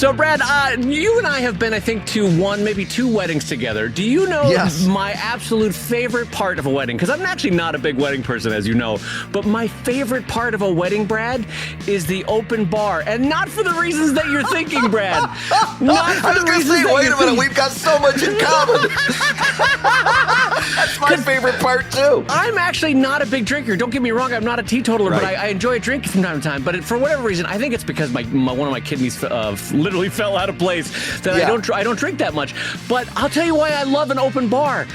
So, Brad, you and I have been, I think, to one, maybe two weddings together. Do you know my absolute favorite part of a wedding? Because I'm actually not a big wedding person, as you know. But my favorite part of a wedding, Brad, is the open bar. And not for the reasons that you're thinking, Brad. Not for the reasons that you're wait a minute, we've got so much in common. That's my favorite part, too. I'm actually not a big drinker. Don't get me wrong, I'm not a teetotaler, but I enjoy a drink from time to time. But for whatever reason, I think it's because one of my kidneys literally fell out of place that I don't drink that much. But I'll tell you why I love an open bar.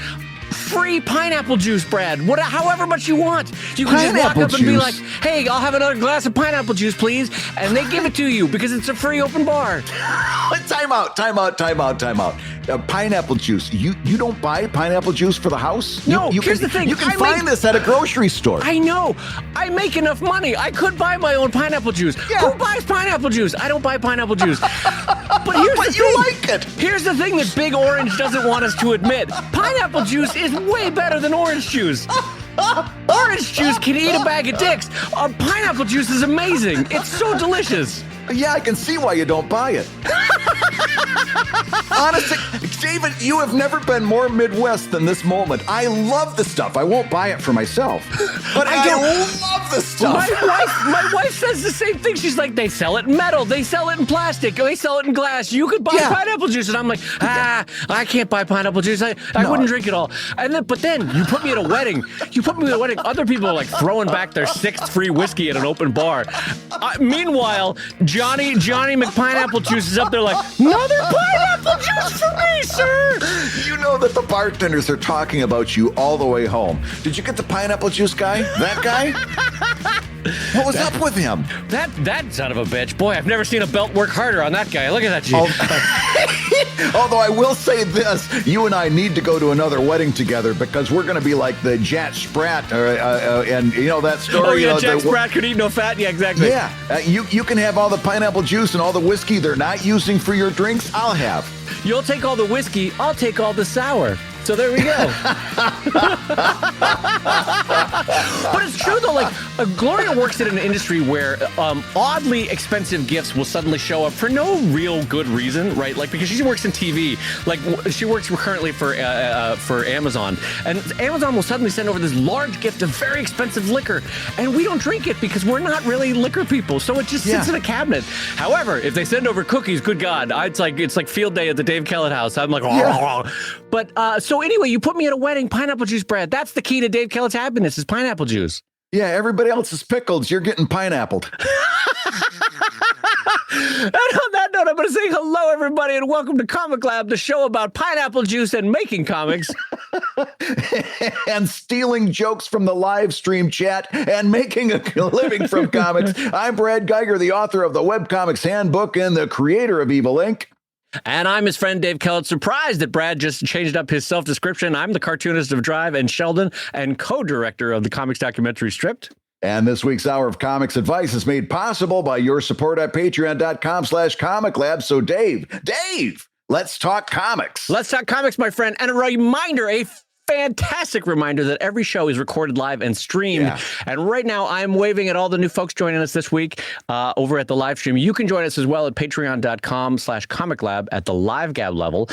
Free pineapple juice, Brad. However much you want. You can just walk up and be like, hey, I'll have another glass of pineapple juice, please. And they give it to you because it's a free open bar. Time out. Pineapple juice. You don't buy pineapple juice for the house? No, here's the thing. You can find this at a grocery store. I know. I make enough money. I could buy my own pineapple juice. Yeah. Who buys pineapple juice? I don't buy pineapple juice. But here's the thing. You like it. Here's the thing that Big Orange doesn't want us to admit. Pineapple juice is way better than orange juice. Orange juice can eat a bag of dicks. Pineapple juice is amazing. It's so delicious. Yeah, I can see why you don't buy it. Honestly, David, you have never been more Midwest than this moment. I love the stuff. I won't buy it for myself, but I love the stuff. My wife says the same thing. She's like, they sell it in metal, they sell it in plastic, they sell it in glass. You could buy pineapple juice, and I'm like, I can't buy pineapple juice. I wouldn't drink it all. But then you put me at a wedding. Other people are like throwing back their 6th free whiskey at an open bar. Meanwhile, Johnny McPineapple Juice is up there like, another pineapple juice for me, sir. You know that the bartenders are talking about you all the way home. Did you get the pineapple juice guy? That guy? What was up with him? That son of a bitch. Boy, I've never seen a belt work harder on that guy. Look at that G. Although I will say this, you and I need to go to another wedding together because we're going to be like the Jack Sprat, and you know that story. Oh yeah, Jack Sprat could eat no fat. Yeah, exactly. Yeah, you can have all the pineapple juice and all the whiskey they're not using for your drinks. I'll have. You'll take all the whiskey. I'll take all the sour. So there we go. But it's true, though. Like, Gloria works in an industry where oddly expensive gifts will suddenly show up for no real good reason, right? Like, because she works in TV. Like, she works currently for Amazon. And Amazon will suddenly send over this large gift of very expensive liquor. And we don't drink it because we're not really liquor people. So it just sits in a cabinet. However, if they send over cookies, good God, it's like field day at the Dave Kellett house. I'm like, But so anyway, you put me at a wedding, pineapple juice, Brad. That's the key to Dave Kellett's happiness is pineapple juice. Yeah, everybody else is pickled. You're getting pineappled. And on that note, I'm going to say hello, everybody, and welcome to ComicLab, the show about pineapple juice and making comics. And stealing jokes from the live stream chat and making a living from comics. I'm Brad Guigar, the author of the Webcomics Handbook and the creator of Evil Inc. And I'm his friend Dave Kellett. Surprised that Brad just changed up his self-description. I'm the cartoonist of Drive and Sheldon and co-director of the comics documentary Stripped. And this week's Hour of Comics Advice is made possible by your support at patreon.com/ComicLab. So Dave, let's talk comics. Let's talk comics, my friend. And a reminder, a fantastic reminder that every show is recorded live and streamed. Yeah. And right now I'm waving at all the new folks joining us this week over at the live stream. You can join us as well at patreon.com/ComicLab at the live gab level.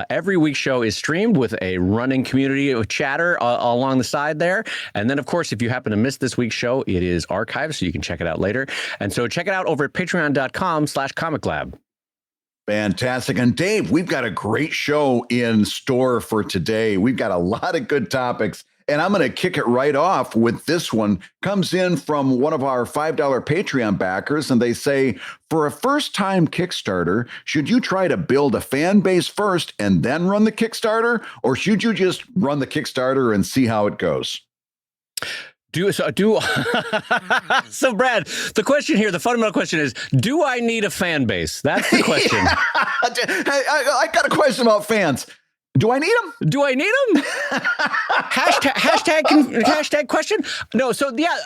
Every week's show is streamed with a running community of chatter along the side there. And then, of course, if you happen to miss this week's show, it is archived, so you can check it out later. And so check it out over at patreon.com/ComicLab. Fantastic. And Dave, we've got a great show in store for today. We've got a lot of good topics, and I'm going to kick it right off with this one. Comes in from one of our $5 Patreon backers, and they say, for a first-time Kickstarter, should you try to build a fan base first and then run the Kickstarter, or should you just run the Kickstarter and see how it goes? So, Brad, the question here, the fundamental question is, do I need a fan base? That's the question. I got a question about fans. Do I need them? Do I need them? hashtag question? No, so let's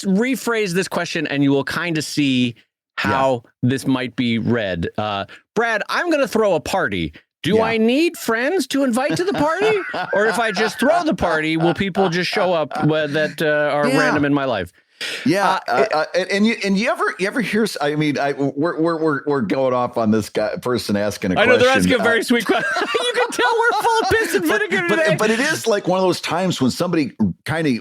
rephrase this question and you will kind of see how this might be read. Brad, I'm going to throw a party. Do I need friends to invite to the party? Or if I just throw the party, will people just show up that are random in my life? Yeah, and you ever hear? I mean, we're going off on this person asking a question. I know they're asking a very sweet question. You can tell we're full of piss and vinegar today. But it is like one of those times when somebody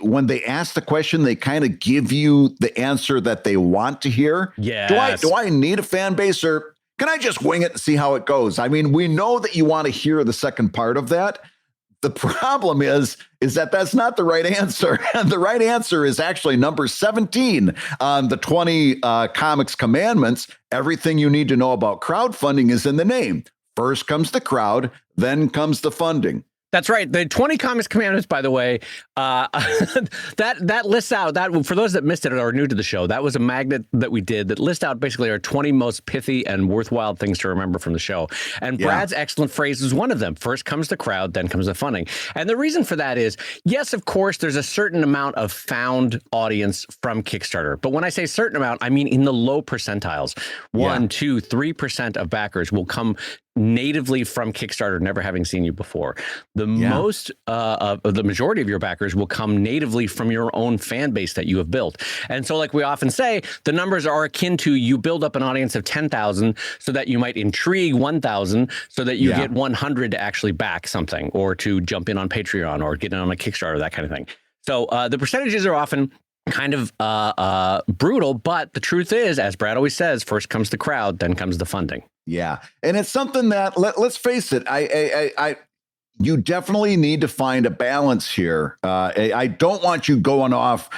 when they ask the question, they kind of give you the answer that they want to hear. Yeah. Do I need a fan base, or can I just wing it and see how it goes? I mean, we know that you want to hear the second part of that. The problem is that that's not the right answer. And the right answer is actually number 17 on the 20 comics commandments. Everything you need to know about crowdfunding is in the name. First comes the crowd, then comes the funding. That's right. The 20 Comics Commandments, by the way, that lists out, that for those that missed it or are new to the show, that was a magnet that we did that lists out basically our 20 most pithy and worthwhile things to remember from the show. And Brad's excellent phrase is one of them. First comes the crowd, then comes the funding. And the reason for that is, yes, of course, there's a certain amount of found audience from Kickstarter. But when I say certain amount, I mean in the low percentiles. 1, 2, 3% of backers will come natively from Kickstarter, never having seen you before. The majority of your backers will come natively from your own fan base that you have built. And so, like we often say, the numbers are akin to you build up an audience of 10,000 so that you might intrigue 1,000 so that you get 100 to actually back something or to jump in on Patreon or get in on a Kickstarter, that kind of thing. So the percentages are often kind of brutal, but the truth is, as Brad always says, first comes the crowd, then comes the funding. Yeah. And it's something that let's face it, you definitely need to find a balance here. I don't want you going off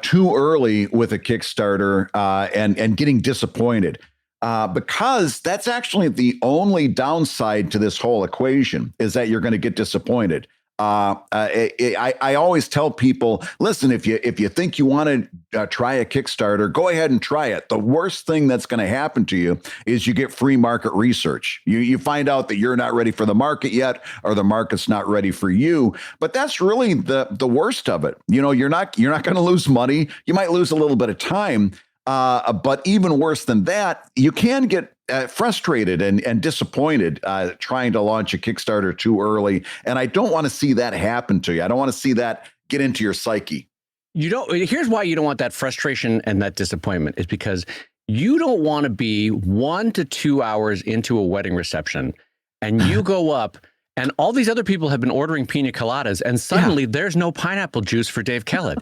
too early with a Kickstarter and getting disappointed, because that's actually the only downside to this whole equation, is that you're going to get disappointed. I always tell people, listen, if you think you want to try a Kickstarter, go ahead and try it. The worst thing that's going to happen to you is you get free market research. You find out that you're not ready for the market yet, or the market's not ready for you. But that's really the worst of it. You know, you're not going to lose money. You might lose a little bit of time. But even worse than that, you can get frustrated and disappointed trying to launch a Kickstarter too early. And I don't want to see that happen to you. I don't want to see that get into your psyche. Here's why you don't want that frustration and that disappointment, is because you don't want to be 1 to 2 hours into a wedding reception and you go up and all these other people have been ordering pina coladas and suddenly there's no pineapple juice for Dave Kellett.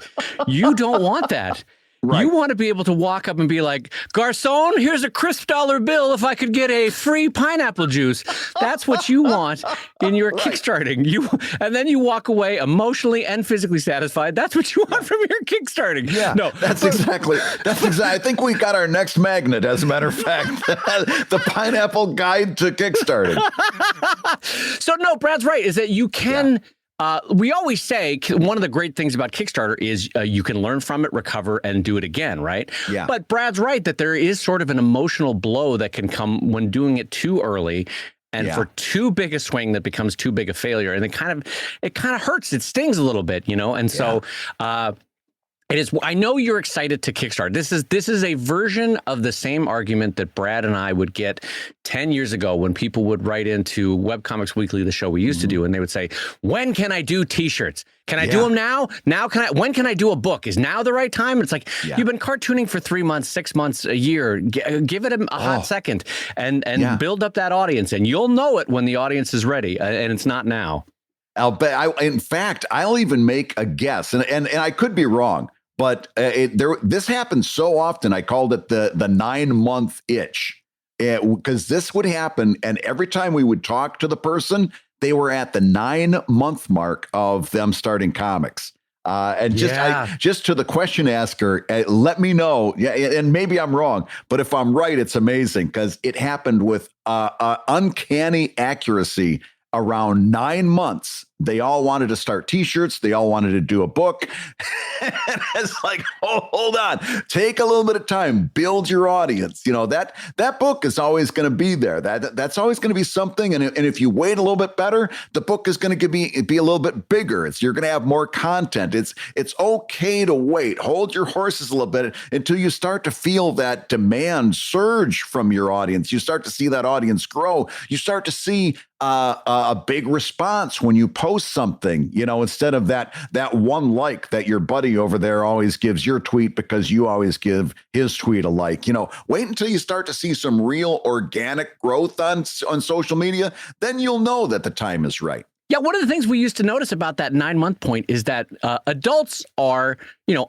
You don't want that. Right. You want to be able to walk up and be like, Garcon, here's a crisp dollar bill if I could get a free pineapple juice. That's what you want in your Kickstarting. And then you walk away emotionally and physically satisfied. That's what you want from your Kickstarting. Yeah, no, that's exactly. I think we got our next magnet, as a matter of fact, the pineapple guide to Kickstarting. So no, Brad's right, is that you can. We always say one of the great things about Kickstarter is you can learn from it, recover, and do it again, right? Yeah. But Brad's right that there is sort of an emotional blow that can come when doing it too early, and for too big a swing that becomes too big a failure, and it kind of hurts. It stings a little bit, you know. And so it is. I know you're excited to Kickstart. This is a version of the same argument that Brad and I would get 10 years ago when people would write into Webcomics Weekly, the show we used to do, and they would say, "When can I do T-shirts? Can I do them now? When can I do a book? Is now the right time?" And it's like, you've been cartooning for 3 months, 6 months, a year. Give it a hot second and build up that audience, and you'll know it when the audience is ready, and it's not now. I'll bet. In fact, I'll even make a guess, and I could be wrong. But this happens so often. I called it the 9-month itch, because this would happen. And every time we would talk to the person, they were at the 9-month mark of them starting comics. And just to the question asker, let me know. Yeah, and maybe I'm wrong, but if I'm right, it's amazing, because it happened with uncanny accuracy. Around 9 months, they all wanted to start T-shirts. They all wanted to do a book. And it's like, hold on, take a little bit of time, build your audience. You know, that book is always going to be there. That's always going to be something. And if you wait a little bit better, the book is going to be a little bit bigger. You're going to have more content. It's okay to wait. Hold your horses a little bit until you start to feel that demand surge from your audience. You start to see that audience grow. You start to see a big response when you post something, instead of that one like that your buddy over there always gives your tweet because you always give his tweet a like. Wait until you start to see some real organic growth on social media. Then you'll know that the time is right. Yeah, one of the things we used to notice about that 9-month point is that adults are,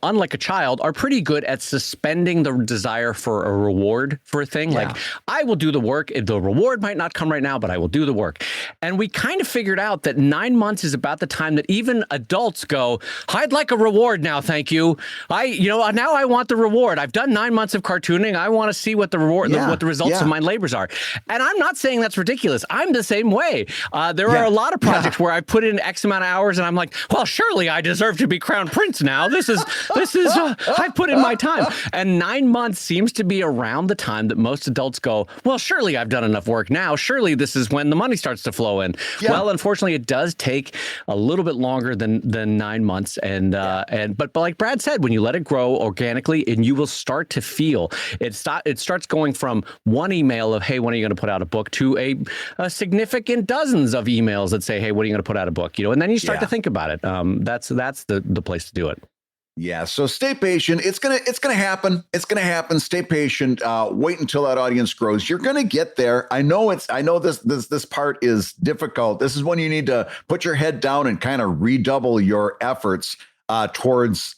unlike a child, are pretty good at suspending the desire for a reward for a thing. Yeah. Like, I will do the work. The reward might not come right now, but I will do the work. And we kind of figured out that 9 months is about the time that even adults go, I'd like a reward now, thank you. Now I want the reward. I've done 9 months of cartooning. I want to see what the reward, what the results of my labors are. And I'm not saying that's ridiculous. I'm the same way. There are a lot of projects where I put in X amount of hours and I'm like, well, surely I deserve to be crown prince now. This is I put in my time. And 9 months seems to be around the time that most adults go, well, surely I've done enough work now. Surely this is when the money starts to flow in. Yeah. Well, unfortunately, it does take a little bit longer than 9 months. But like Brad said, when you let it grow organically, and you will start to feel it starts going from one email of, hey, when are you going to put out a book, to a significant dozens of emails that say, hey, when are you going to put out a book? And then you start to think about it. That's the place to do it. Yeah. So stay patient. It's gonna happen. It's gonna happen. Stay patient. Wait until that audience grows. You're gonna get there. I know this part is difficult. This is when you need to put your head down and kind of redouble your efforts towards,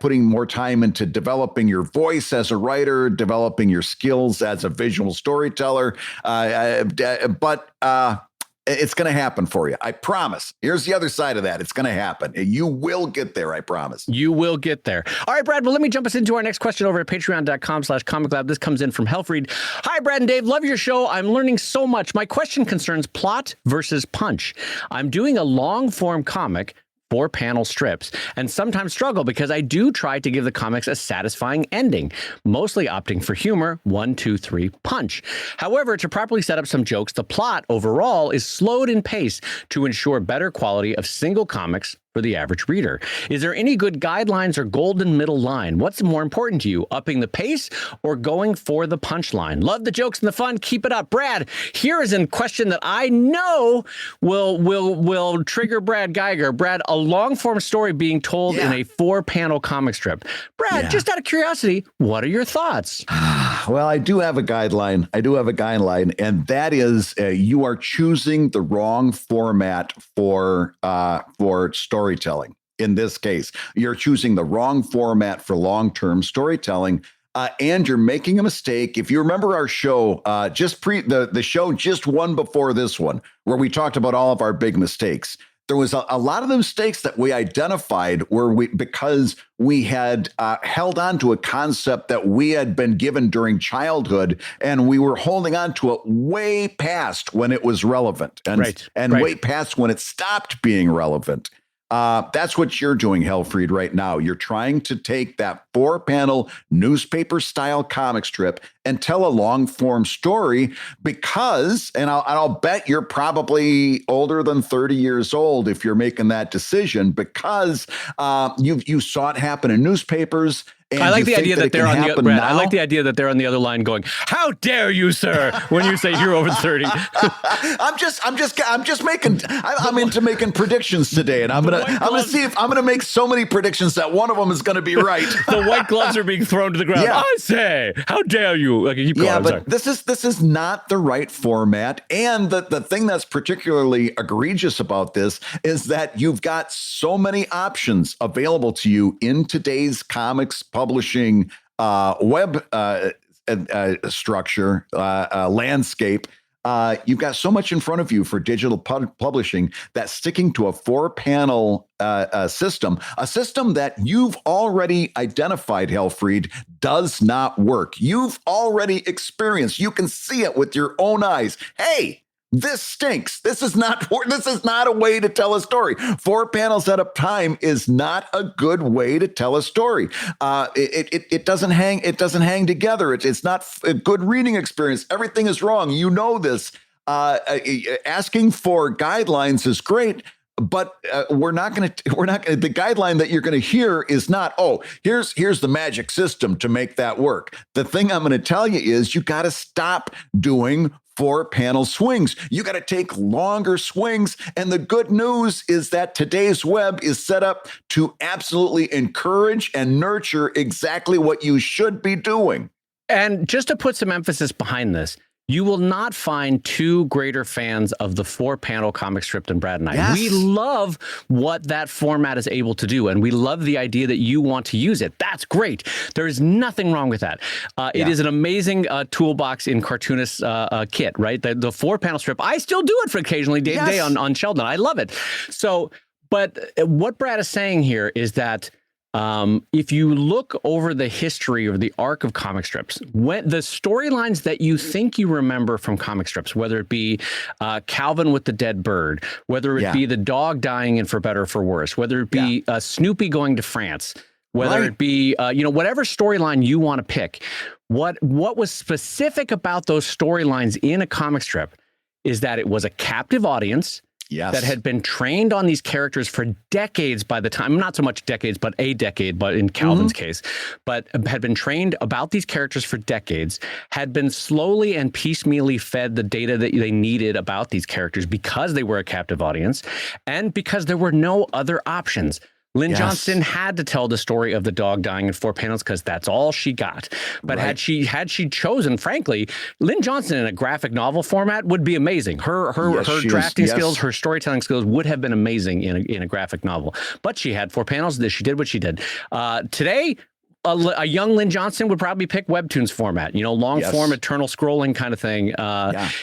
putting more time into developing your voice as a writer, developing your skills as a visual storyteller. But it's going to happen for you. I promise. Here's the other side of that. It's going to happen. You will get there. I promise. You will get there. All right, Brad. Well, let me jump us into our next question over at patreon.com/ComicLab. This comes in from Helfried. Hi, Brad and Dave. Love your show. I'm learning so much. My question concerns plot versus punch. I'm doing a long form comic, 4-panel strips, and sometimes struggle because I do try to give the comics a satisfying ending, mostly opting for humor, 1, 2, 3, punch. However, to properly set up some jokes, the plot overall is slowed in pace to ensure better quality of single comics for the average reader. Is there any good guidelines or golden middle line? What's more important to you, upping the pace or going for the punchline? Love the jokes and the fun. Keep it up. Brad, here is a question that I know will trigger Brad Geiger. Brad, a long form story being told in a 4-panel comic strip. Brad, just out of curiosity, what are your thoughts? Well, I do have a guideline. And that is you are choosing the wrong format for storytelling. In this case, you're choosing the wrong format for long-term storytelling, and you're making a mistake. If you remember our show, the show just one before this one, where we talked about all of our big mistakes, there was a lot of the mistakes that we identified because we had held on to a concept that we had been given during childhood, and we were holding on to it way past when it was relevant, and way past when it stopped being relevant. That's what you're doing, Helfried, right now. You're trying to take that 4-panel newspaper style comic strip and tell a long form story because, and I'll bet you're probably older than 30 years old if you're making that decision, because you saw it happen in newspapers. And I like the idea that they're on the Brad, I like the idea that they're on the other line going, "How dare you, sir?" when you say you're over 30. I'm into making predictions today, and I'm gonna make so many predictions that one of them is gonna be right. The white gloves are being thrown to the ground. Yeah. I say, how dare you? Like, keep going. But this is not the right format. And the thing that's particularly egregious about this is that you've got so many options available to you in today's comics publishing web structure landscape. You've got so much in front of you for digital publishing that sticking to a 4-panel system, a system that you've already identified, Helfried, does not work. You've already experienced. You can see it with your own eyes. Hey, this stinks. This is not a way to tell a story. 4 panels at a time is not a good way to tell a story. It doesn't hang together. It's not a good reading experience. Everything is wrong. You know this. Asking for guidelines is great, but the guideline that you're going to hear is not, here's the magic system to make that work. The thing I'm going to tell you is you got to stop doing 4-panel swings. You got to take longer swings. And the good news is that today's web is set up to absolutely encourage and nurture exactly what you should be doing. And just to put some emphasis behind this, you will not find two greater fans of the 4-panel comic strip than Brad and I. Yes. We love what that format is able to do, and we love the idea that you want to use it. That's great. There is nothing wrong with that. It is an amazing toolbox in Cartoonists kit, right? The 4-panel strip. I still do it for occasionally day to day on Sheldon. I love it. So, but what Brad is saying here is that if you look over the history or the arc of comic strips, when the storylines that you think you remember from comic strips, whether it be Calvin with the dead bird, whether it be the dog dying in For Better or For Worse, whether it be Snoopy going to France, whether it be whatever storyline you want to pick, what was specific about those storylines in a comic strip is that it was a captive audience. Yes. That had been trained on these characters for decades by the time, not so much decades, but a decade, but in Calvin's case, but had been trained about these characters for decades, had been slowly and piecemeally fed the data that they needed about these characters because they were a captive audience and because there were no other options. Lynn Johnston had to tell the story of the dog dying in 4 panels because that's all she got. But had she chosen, frankly, Lynn Johnston in a graphic novel format would be amazing. Her drafting skills, her storytelling skills would have been amazing in a graphic novel. But she had 4 panels. She did what she did. Today, a young Lynn Johnston would probably pick Webtoons format, long form, eternal scrolling kind of thing.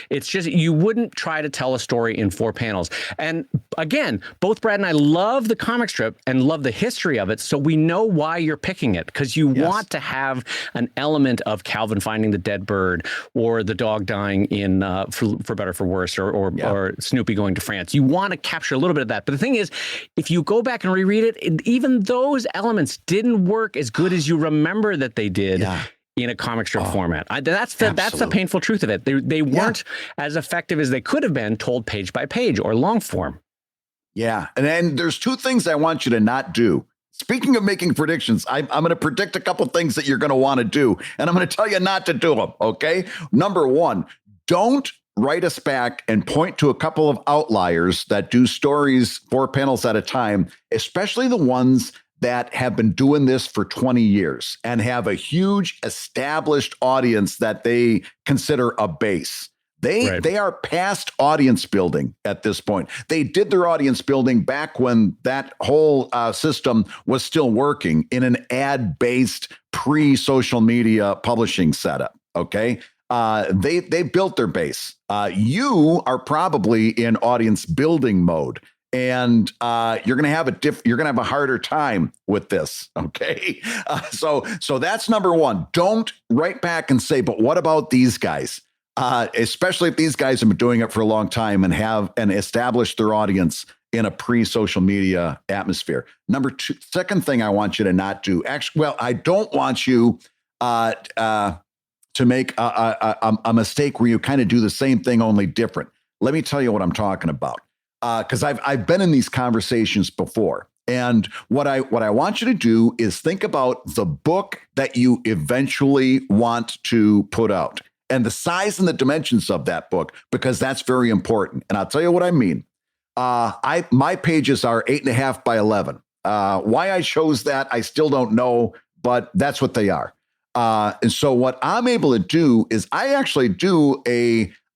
It's just, you wouldn't try to tell a story in 4 panels. And again, both Brad and I love the comic strip and love the history of it. So we know why you're picking it, because you want to have an element of Calvin finding the dead bird or the dog dying in For Better For Worse or Snoopy going to France. You want to capture a little bit of that. But the thing is, if you go back and reread it, even those elements didn't work as good as you remember that they did in a comic strip format. That's the painful truth of it. They weren't as effective as they could have been told page by page or long form. Yeah. And then there's 2 things I want you to not do. Speaking of making predictions, I'm going to predict a couple things that you're going to want to do, and I'm going to tell you not to do them. Okay. Number 1, don't write us back and point to a couple of outliers that do stories 4 panels at a time, especially the ones that have been doing this for 20 years and have a huge established audience that they consider a base. They are past audience building at this point. They did their audience building back when that whole system was still working in an ad-based pre-social media publishing setup. Okay. They built their base. You are probably in audience building mode. And you're going to have a harder time with this. Okay. So that's number 1. Don't write back and say, but what about these guys? Especially if these guys have been doing it for a long time and have established their audience in a pre-social media atmosphere. Number 2, second thing I want you to not do. Actually, I don't want you to make a mistake where you kind of do the same thing, only different. Let me tell you what I'm talking about. Because I've been in these conversations before. And what I want you to do is think about the book that you eventually want to put out and the size and the dimensions of that book, because that's very important. And I'll tell you what I mean. My pages are 8.5 by 11. Why I chose that, I still don't know, but that's what they are. And so what I'm able to do is I actually do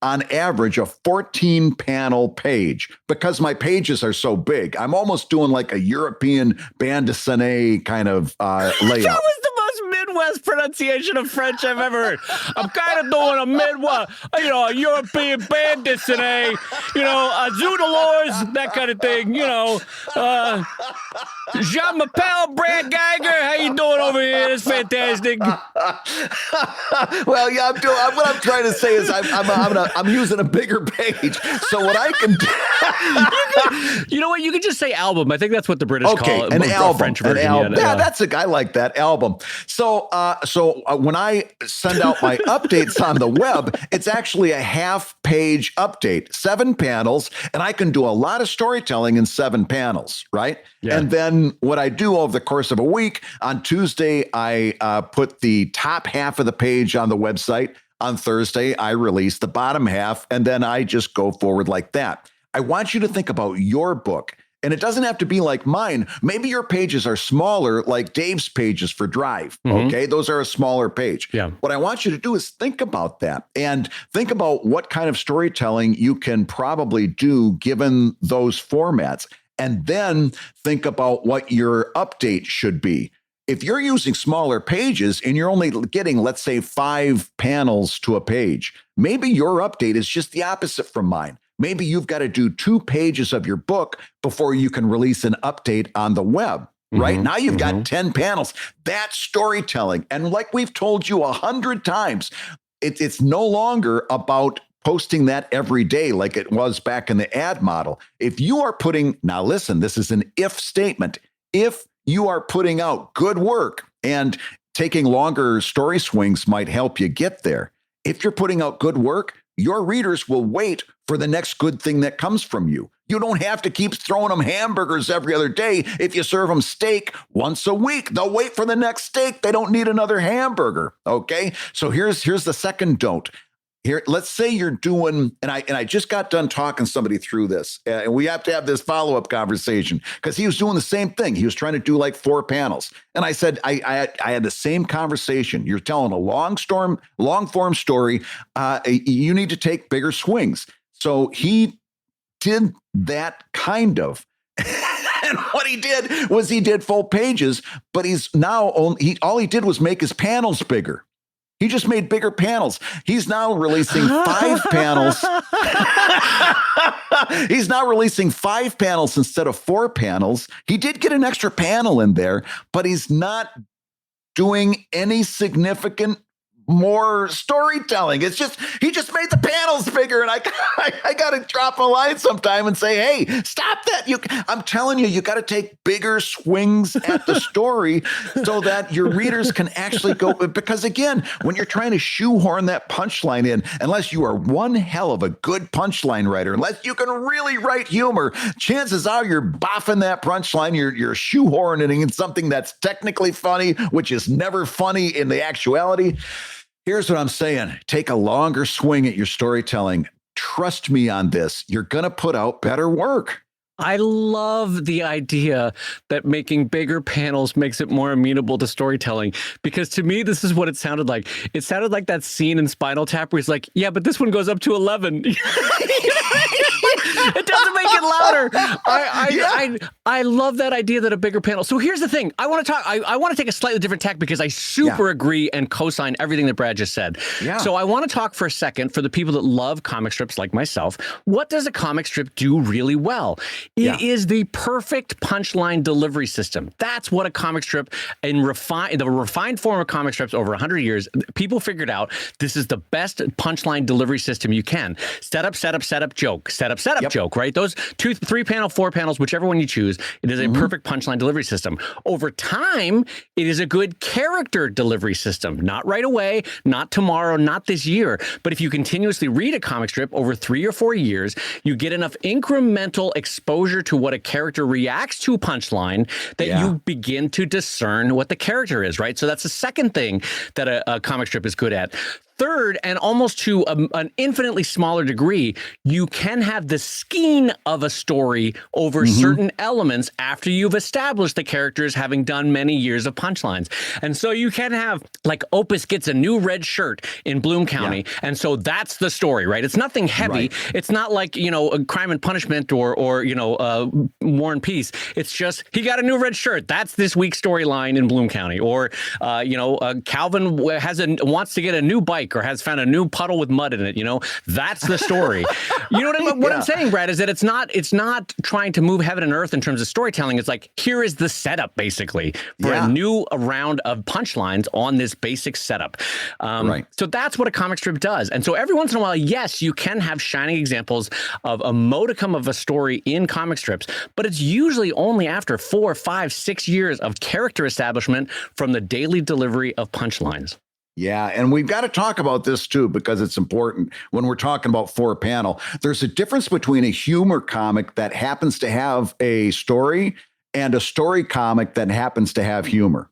on average, a 14-panel page, because my pages are so big. I'm almost doing like a European bande dessinée kind of layout. That was the most Midwest pronunciation of French I've ever heard. I'm kind of doing a Midwest, a European bande dessinée, a Zoodalors, that kind of thing, Jean Mappel, Brad Geiger, how you doing over here? It's fantastic. Well, yeah, what I'm trying to say is I'm using a bigger page. So what I can do, you know what? You can just say album. I think that's what the British call it. An album, French version. An album. Yeah, that's I like that album. So when I send out my updates on the web, it's actually a half-page update, 7 panels, and I can do a lot of storytelling in 7 panels, right? Yeah. And then what I do over the course of a week, on Tuesday, I put the top half of the page on the website. On Thursday, I release the bottom half, and then I just go forward like that. I want you to think about your book. And it doesn't have to be like mine. Maybe your pages are smaller, like Dave's pages for Drive. Okay. Those are a smaller page. Yeah. What I want you to do is think about that and think about what kind of storytelling you can probably do given those formats. And then think about what your update should be. If you're using smaller pages and you're only getting, let's say, 5 panels to a page, maybe your update is just the opposite from mine. Maybe you've got to do 2 pages of your book before you can release an update on the web, right? Now you've got 10 panels. That's storytelling. And like we've told you 100 times, it's no longer about posting that every day like it was back in the ad model. If you are putting, now listen, this is an if statement. If you are putting out good work, and taking longer story swings might help you get there. If you're putting out good work, your readers will wait for the next good thing that comes from you. You don't have to keep throwing them hamburgers every other day. If you serve them steak once a week, they'll wait for the next steak. They don't need another hamburger. Okay. So here's the second don't. Here, let's say you're doing, and I just got done talking somebody through this, and we have to have this follow-up conversation because he was doing the same thing. He was trying to do like 4 panels. And I said, I had the same conversation. You're telling a long form story. You need to take bigger swings. So he did that kind of. And what he did was he did full pages, but he's now all he did was make his panels bigger. He just made bigger panels. He's now releasing 5 panels. He's now releasing 5 panels instead of 4 panels. He did get an extra panel in there, but he's not doing any significant more storytelling. It's just, he just made the panels bigger, and I got to drop a line sometime and say, hey, stop that. I'm telling you, you got to take bigger swings at the story so that your readers can actually go, because again, when you're trying to shoehorn that punchline in, unless you are one hell of a good punchline writer, unless you can really write humor, chances are you're boffing that punchline, you're shoehorning in something that's technically funny, which is never funny in the actuality. Here's what I'm saying. Take a longer swing at your storytelling. Trust me on this. You're going to put out better work. I love the idea that making bigger panels makes it more amenable to storytelling, because to me, this is what it sounded like. It sounded like that scene in Spinal Tap where he's like, yeah, but this one goes up to 11. It doesn't make it louder. I love that idea that a bigger panel. So here's the thing. I want to take a slightly different tack because I super agree and co-sign everything that Brad just said. Yeah. So I want to talk for a second for the people that love comic strips like myself. What does a comic strip do really well? It is the perfect punchline delivery system. That's what a comic strip, the refined form of comic strips over 100 years, people figured out this is the best punchline delivery system you can. Setup, joke. Setup, joke, right? Those 2, 3 panel, 4 panels, whichever one you choose, it is a perfect punchline delivery system. Over time, it is a good character delivery system. Not right away, not tomorrow, not this year. But if you continuously read a comic strip over 3 or 4 years, you get enough incremental exposure to what a character reacts to punchline that you begin to discern what the character is, right? So that's the second thing that a comic strip is good at. Third, and almost to an infinitely smaller degree, you can have the skein of a story over certain elements after you've established the characters having done many years of punchlines. And so you can have, like, Opus gets a new red shirt in Bloom County, and so that's the story, right? It's nothing heavy. Right. It's not like, Crime and Punishment or War and Peace. It's just, he got a new red shirt. That's this week's storyline in Bloom County. Or, Calvin wants to get a new bike, or has found a new puddle with mud in it. That's the story. You know what I'm saying, Brad, is that it's not trying to move heaven and earth in terms of storytelling. It's like, here is the setup basically for a new round of punchlines on this basic setup. So that's what a comic strip does. And so every once in a while, yes, you can have shining examples of a modicum of a story in comic strips, but it's usually only after 4, 5, 6 years of character establishment from the daily delivery of punchlines. Yeah, and we've got to talk about this too, because it's important when we're talking about 4 panel. There's a difference between a humor comic that happens to have a story and a story comic that happens to have humor.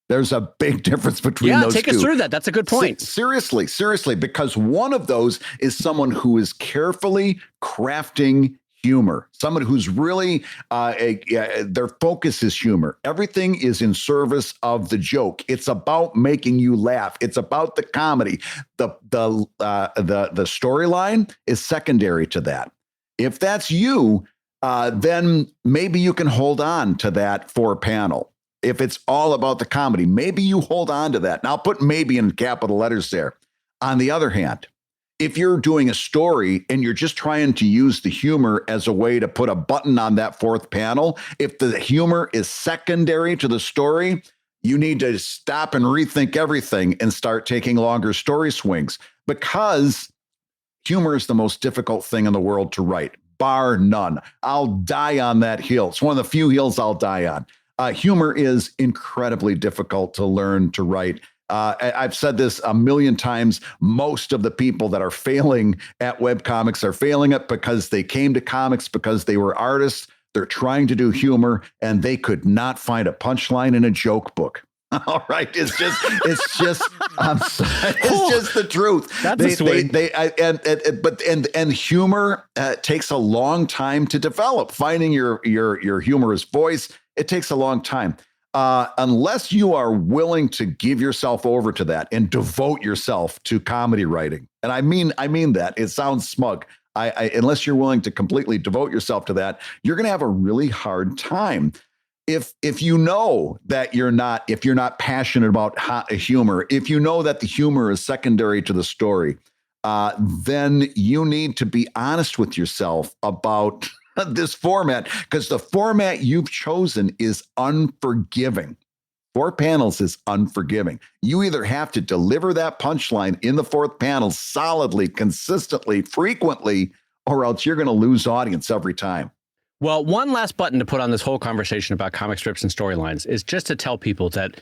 There's a big difference between those two. Yeah, take us through that. That's a good point. Seriously, because one of those is someone who is carefully crafting humor, someone who's really, their focus is humor. Everything is in service of the joke. It's about making you laugh. It's about the comedy. The storyline is secondary to that. If that's you, then maybe you can hold on to that 4-panel. If it's all about the comedy, maybe you hold on to that. Now, I'll put maybe in capital letters there. On the other hand, if you're doing a story and you're just trying to use the humor as a way to put a button on that 4th panel, if the humor is secondary to the story, you need to stop and rethink everything and start taking longer story swings, because humor is the most difficult thing in the world to write, bar none. I'll die on that hill. It's one of the few hills I'll die on. Humor is incredibly difficult to learn to write. I've said this a million times. Most of the people that are failing at webcomics are failing it because they came to comics because they were artists. They're trying to do humor and they could not find a punchline in a joke book. All right. It's just the truth. That's sweet. And humor takes a long time to develop. Finding your humorous voice, it takes a long time. Unless you are willing to give yourself over to that and devote yourself to comedy writing. And I mean that. It sounds smug. Unless you're willing to completely devote yourself to that, you're going to have a really hard time. If you know that if you're not passionate about humor, if you know that the humor is secondary to the story, then you need to be honest with yourself about this format, because the format you've chosen is unforgiving. 4 panels is unforgiving. You either have to deliver that punchline in the 4th panel solidly, consistently, frequently, or else you're going to lose audience every time. Well, one last button to put on this whole conversation about comic strips and storylines is just to tell people that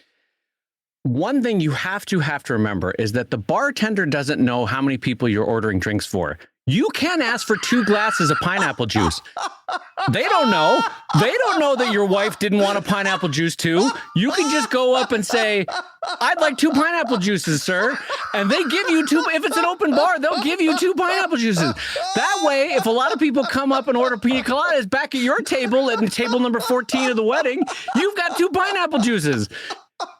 one thing you have to remember is that the bartender doesn't know how many people you're ordering drinks for. You can ask for 2 glasses of pineapple juice. They don't know. They don't know that your wife didn't want a pineapple juice too. You can just go up and say, I'd like 2 pineapple juices, sir. And they give you 2. If it's an open bar, they'll give you 2 pineapple juices. That way, if a lot of people come up and order pina coladas back at your table, at table number 14 of the wedding, you've got 2 pineapple juices.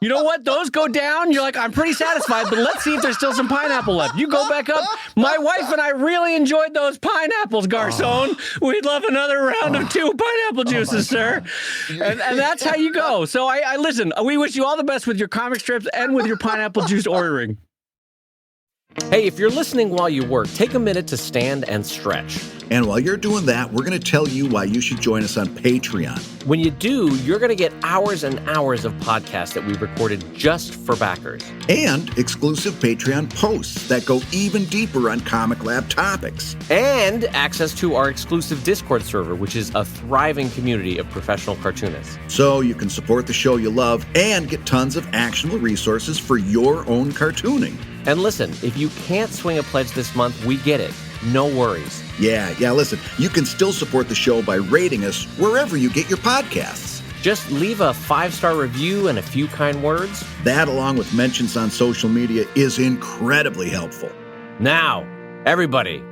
You know what? Those go down. You're like, I'm pretty satisfied, but let's see if there's still some pineapple left. You go back up. My wife and I really enjoyed those pineapples, Garcon. We'd love another round of 2 pineapple juices, sir. And that's how you go. So I listen, we wish you all the best with your comic strips and with your pineapple juice ordering. Hey, if you're listening while you work, take a minute to stand and stretch. And while you're doing that, we're going to tell you why you should join us on Patreon. When you do, you're going to get hours and hours of podcasts that we've recorded just for backers. And exclusive Patreon posts that go even deeper on ComicLab topics. And access to our exclusive Discord server, which is a thriving community of professional cartoonists. So you can support the show you love and get tons of actionable resources for your own cartooning. And listen, if you can't swing a pledge this month, we get it. No worries. Yeah, listen, you can still support the show by rating us wherever you get your podcasts. Just leave a 5-star review and a few kind words. That, along with mentions on social media, is incredibly helpful. Now, everybody,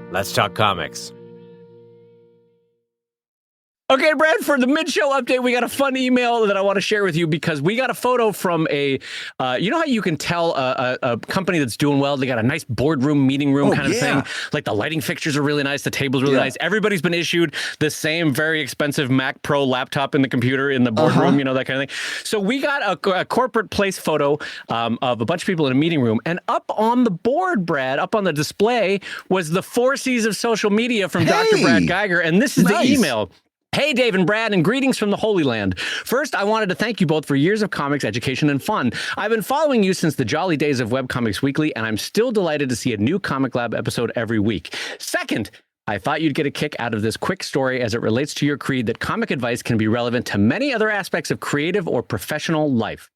let's talk comics. Okay, Brad, for the mid-show update, we got a fun email that I want to share with you because we got a photo from you know how you can tell a company that's doing well, they got a nice boardroom, meeting room kind of thing? Like the lighting fixtures are really nice, the table's really nice. Everybody's been issued the same very expensive Mac Pro laptop in the computer in the boardroom, you know, that kind of thing. So we got a corporate place photo of a bunch of people in a meeting room, and up on the board, Brad, up on the display was the 4 C's of social media from Dr. Brad Guigar, and this is the email. Hey, Dave and Brad, and greetings from the Holy Land. First, I wanted to thank you both for years of comics, education, and fun. I've been following you since the jolly days of Webcomics Weekly, and I'm still delighted to see a new ComicLab episode every week. Second, I thought you'd get a kick out of this quick story as it relates to your creed that comic advice can be relevant to many other aspects of creative or professional life.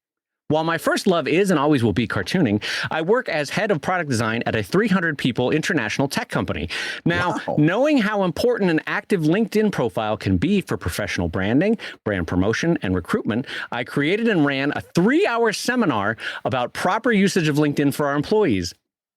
While my first love is and always will be cartooning, I work as head of product design at a 300 people international tech company. Now, knowing how important an active LinkedIn profile can be for professional branding, brand promotion, and recruitment, I created and ran a 3-hour seminar about proper usage of LinkedIn for our employees.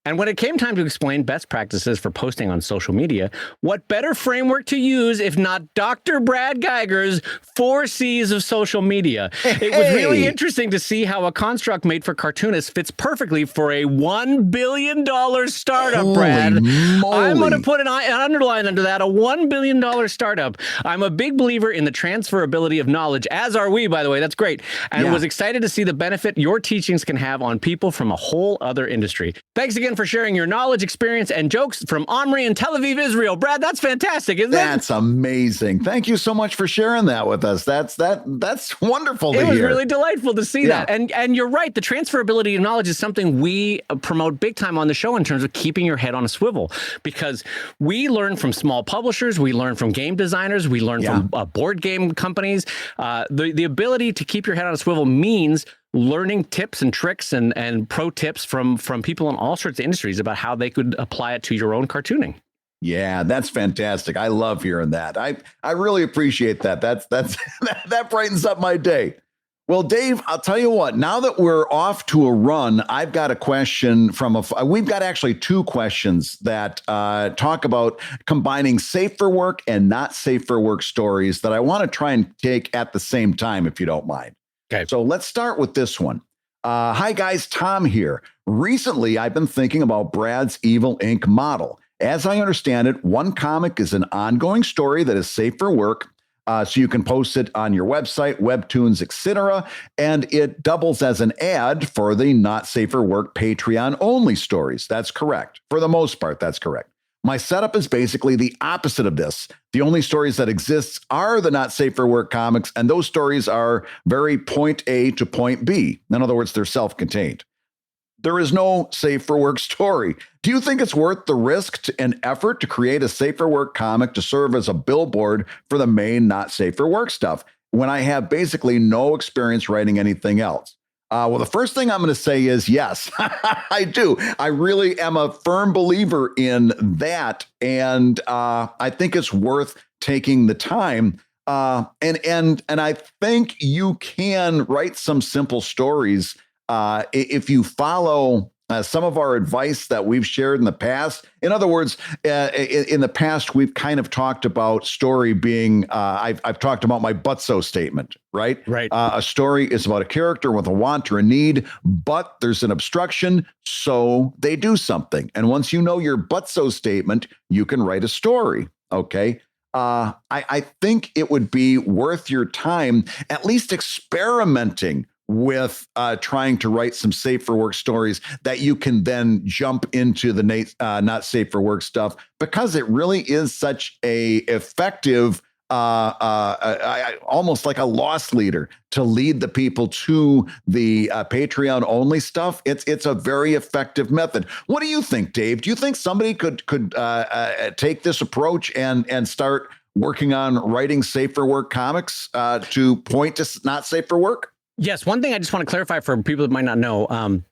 And when it came time to explain best practices for posting on social media, what better framework to use if not Dr. Brad Geiger's 4 C's of social media? It was really interesting to see how a construct made for cartoonists fits perfectly for a $1 billion startup, Holy Brad. moly. I'm going to put an underline under that, a $1 billion startup. I'm a big believer in the transferability of knowledge, as are we, by the way. That's great. And was excited to see the benefit your teachings can have on people from a whole other industry. Thanks again for sharing your knowledge, experience, and jokes from Omri in Tel Aviv, Israel. Brad, that's fantastic, isn't it? That's amazing. Thank you so much for sharing that with us. That's wonderful to hear. It was really delightful to see that. And you're right. The transferability of knowledge is something we promote big time on the show in terms of keeping your head on a swivel, because we learn from small publishers, we learn from game designers, we learn from board game companies. The ability to keep your head on a swivel means learning tips and tricks and pro tips from people in all sorts of industries about how they could apply it to your own cartooning. Yeah, that's fantastic. I love hearing that. I really appreciate that. That brightens up my day. Well, Dave, I'll tell you what, now that we're off to a run, I've got a question we've got actually 2 questions that talk about combining safe for work and not safe for work stories that I want to try and take at the same time, if you don't mind. Okay. So let's start with this one. Hi, guys. Tom here. Recently, I've been thinking about Brad's Evil Inc. model. As I understand it, one comic is an ongoing story that is safe for work. So you can post it on your website, Webtoons, etc. And it doubles as an ad for the not safe for work Patreon only stories. That's correct. For the most part, that's correct. My setup is basically the opposite of this. The only stories that exist are the not safe for work comics, and those stories are very point A to point B. In other words, they're self-contained. There is no safe for work story. Do you think it's worth the risk and effort to create a safe for work comic to serve as a billboard for the main not safe for work stuff when I have basically no experience writing anything else? Well, the first thing I'm going to say is yes, I do. I really am a firm believer in that. And I think it's worth taking the time. And I think you can write some simple stories if you follow some of our advice that we've shared in the past. In other words, in the past, we've kind of talked about story being, I've talked about my but-so statement, right? Right. A story is about a character with a want or a need, but there's an obstruction, so they do something. And once you know your but-so statement, you can write a story, okay? I think it would be worth your time at least experimenting with trying to write some safe for work stories that you can then jump into the not safe for work stuff, because it really is such a effective, almost like a loss leader to lead the people to the Patreon only stuff. It's a very effective method. What do you think, Dave? Do you think somebody could take this approach and start working on writing safe for work comics to point to not safe for work? Yes. One thing I just want to clarify for people that might not know,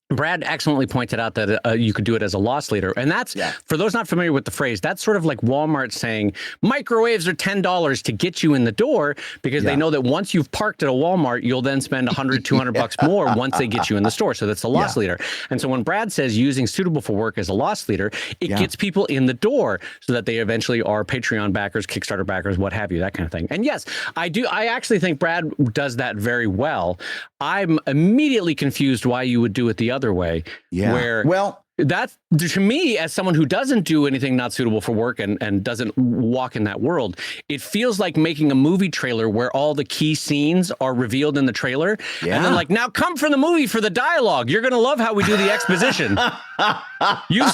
Brad excellently pointed out that you could do it as a loss leader. And that's, for those not familiar with the phrase, that's sort of like Walmart saying microwaves are $10 to get you in the door, because they know that once you've parked at a Walmart, you'll then spend $100, $200 more once they get you in the store. So that's a loss leader. And so when Brad says using suitable for work as a loss leader, it gets people in the door so that they eventually are Patreon backers, Kickstarter backers, what have you, that kind of thing. And yes, I do. I actually think Brad does that very well. I'm immediately confused why you would do it the other way. Where, well, that to me, as someone who doesn't do anything not suitable for work and doesn't walk in that world, it feels like making a movie trailer where all the key scenes are revealed in the trailer. And then like, now come for the movie for the dialogue. You're going to love how we do the exposition. You've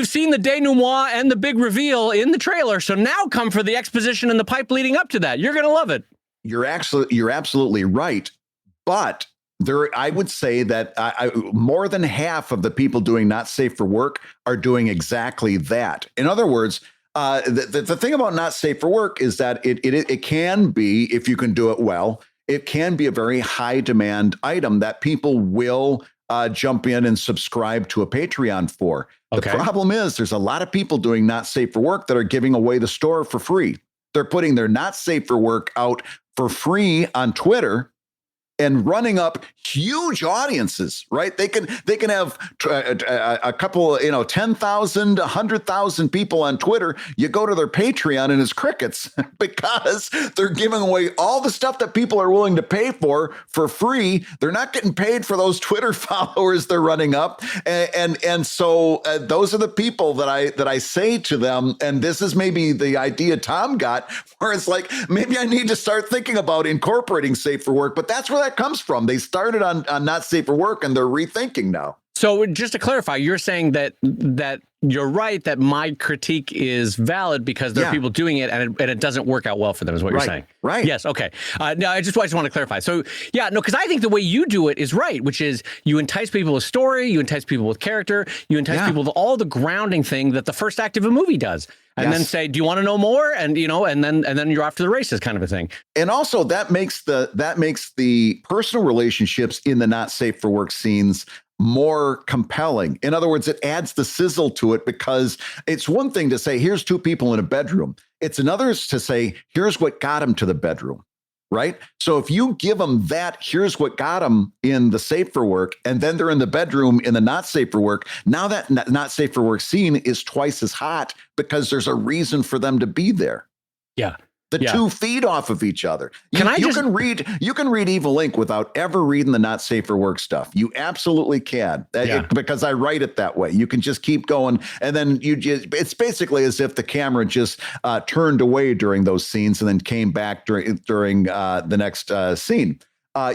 seen the denouement and the big reveal in the trailer. So now come for the exposition and the pipe leading up to that. You're going to love it. You're absolutely right. But I would say that more than half of the people doing not safe for work are doing exactly that. In other words, the thing about not safe for work is that it can be, if you can do it well, it can be a very high demand item that people will jump in and subscribe to a Patreon for. Okay. The problem is there's a lot of people doing Not Safe for Work that are giving away the store for free. They're putting their Not Safe for Work out for free on Twitter and running up huge audiences, right? They can have a couple, 10,000, 100,000 people on Twitter. You go to their Patreon and it's crickets because they're giving away all the stuff that people are willing to pay for free. They're not getting paid for those Twitter followers they're running up, and so those are the people that I say to them. And this is maybe the idea Tom got, where it's like maybe I need to start thinking about incorporating Safe for Work, but that's where that comes from. They started on Not Safe for Work and they're rethinking now. So just to clarify, you're saying that you're right, that my critique is valid because there are people doing it and it doesn't work out well for them, is what you're saying. Right. Yes. Okay. No, I just want to clarify. So because I think the way you do it is right, which is you entice people with story, you entice people with character, you entice people with all the grounding thing that the first act of a movie does. And then say, do you want to know more? And, and then you're off to the races, kind of a thing. And also that makes the personal relationships in the Not Safe for Work scenes more compelling. In other words, it adds the sizzle to it, because it's one thing to say, here's two people in a bedroom. It's another to say, here's what got them to the bedroom, right? So if you give them that, here's what got them in the Safe for Work, and then they're in the bedroom in the Not Safe for Work, now that Not Safe for Work scene is twice as hot because there's a reason for them to be there. Yeah. The two feed off of each other. You can read Evil Inc. without ever reading the Not Safe for Work stuff. You absolutely can, because I write it that way. You can just keep going, and then it's basically as if the camera just turned away during those scenes and then came back during the next scene.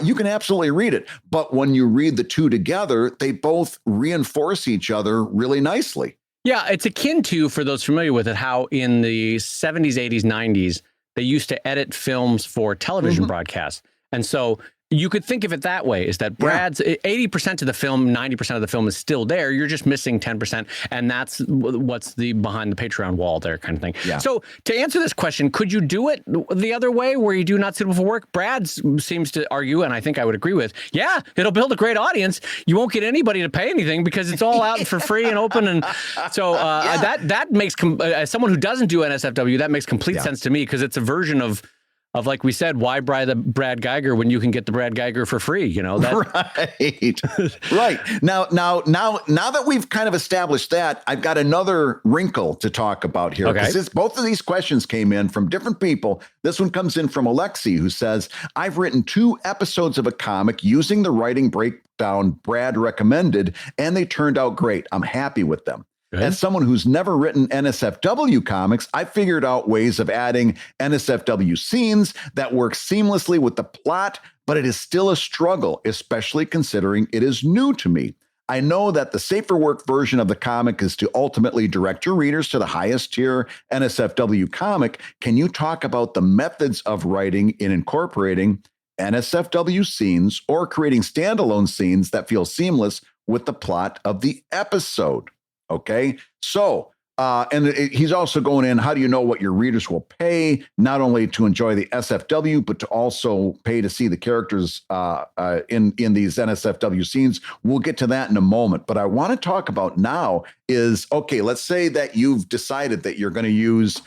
You can absolutely read it, but when you read the two together, they both reinforce each other really nicely. Yeah, it's akin to, for those familiar with it, how in the 70s, 80s, 90s, they used to edit films for television broadcasts. And so you could think of it that way, is that Brad's 80% of the film, 90% of the film is still there. You're just missing 10%. And that's what's the behind the Patreon wall there kind of thing. Yeah. So to answer this question, could you do it the other way where you do Not Suitable for Work? Brad seems to argue, and I think I would agree with, it'll build a great audience. You won't get anybody to pay anything because it's all out for free and open. And so that makes, as someone who doesn't do NSFW, that makes complete sense to me, because it's a version of, like we said, why buy the Brad Guigar when you can get the Brad Guigar for free? Right. Now that we've kind of established that, I've got another wrinkle to talk about here. Because both of these questions came in from different people. This one comes in from Alexi, who says, I've written 2 episodes of a comic using the writing breakdown Brad recommended, and they turned out great. I'm happy with them. As someone who's never written NSFW comics, I figured out ways of adding NSFW scenes that work seamlessly with the plot, but it is still a struggle, especially considering it is new to me. I know that the Safe for Work version of the comic is to ultimately direct your readers to the highest tier NSFW comic. Can you talk about the methods of writing in incorporating NSFW scenes or creating standalone scenes that feel seamless with the plot of the episode? Okay, so he's also going in, how do you know what your readers will pay, not only to enjoy the SFW, but to also pay to see the characters in these NSFW scenes? We'll get to that in a moment. But I want to talk about now is, okay, let's say that you've decided that you're going to use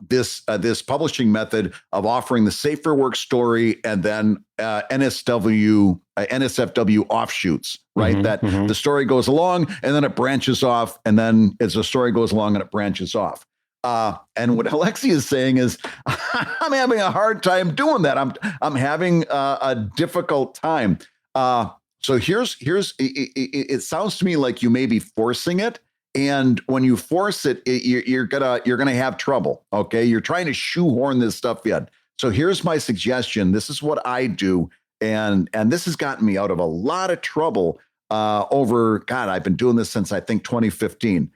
this publishing method of offering the Safe for Work story and then NSFW offshoots, right? The story goes along and then it branches off, and then as the story goes along and it branches off. And what Alexi is saying is, I'm having a hard time doing that. I'm having a difficult time. So here's it sounds to me like you may be forcing it. And when you force it, you're gonna have trouble. Okay, you're trying to shoehorn this stuff in. So here's my suggestion. This is what I do, and this has gotten me out of a lot of trouble I've been doing this since I think 2015.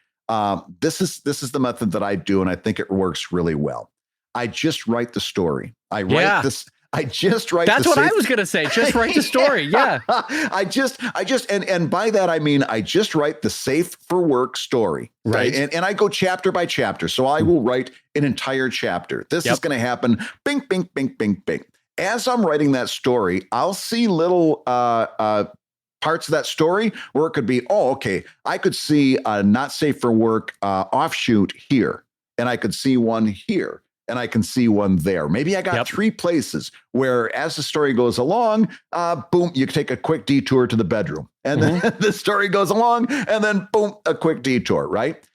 This is the method that I do, and I think it works really well. I just write the story. I write this. I just write. That's what I was going to say. Just write the story. Yeah. I just, and by that, I mean, I just write the Safe for Work story. Right. And I go chapter by chapter. So I will write an entire chapter. This is going to happen. Bing, bing, bing, bing, bing. as I'm writing that story, I'll see little parts of that story where it could be, oh, okay, I could see a not safe for work offshoot here, and I could see one here, and I can see one there. Maybe I got three places where, as the story goes along, boom, you take a quick detour to the bedroom, and then the story goes along, and then boom, a quick detour, right?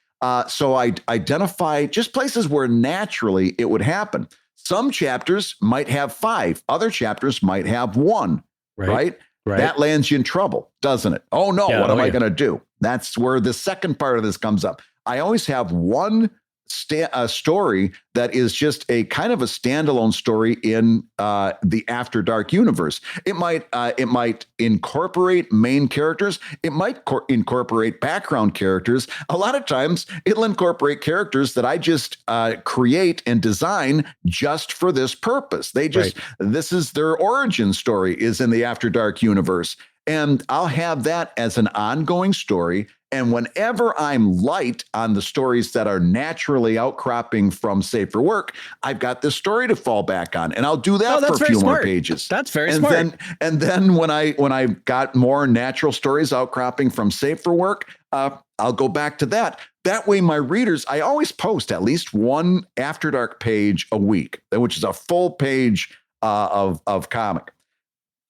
So I identify just places where naturally it would happen. Some chapters might have 5, other chapters might have 1, right? That lands you in trouble, doesn't it? Oh no, what am I going to do? That's where the second part of this comes up. I always have one story that is just a kind of a standalone story in the After Dark universe. It might incorporate main characters. It might incorporate background characters. A lot of times it'll incorporate characters that I just create and design just for this purpose. This is their origin story, is in the After Dark universe. And I'll have that as an ongoing story. And whenever I'm light on the stories that are naturally outcropping from Safe for Work, I've got this story to fall back on, and I'll do that for a few more pages. That's very smart. And then when I've got more natural stories outcropping from Safe for Work, I'll go back to that. That way, my readers, I always post at least one After Dark page a week, which is a full page of comic.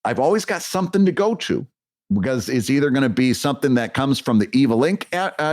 I've always got something to go to, because it's either going to be something that comes from the Evil Inc.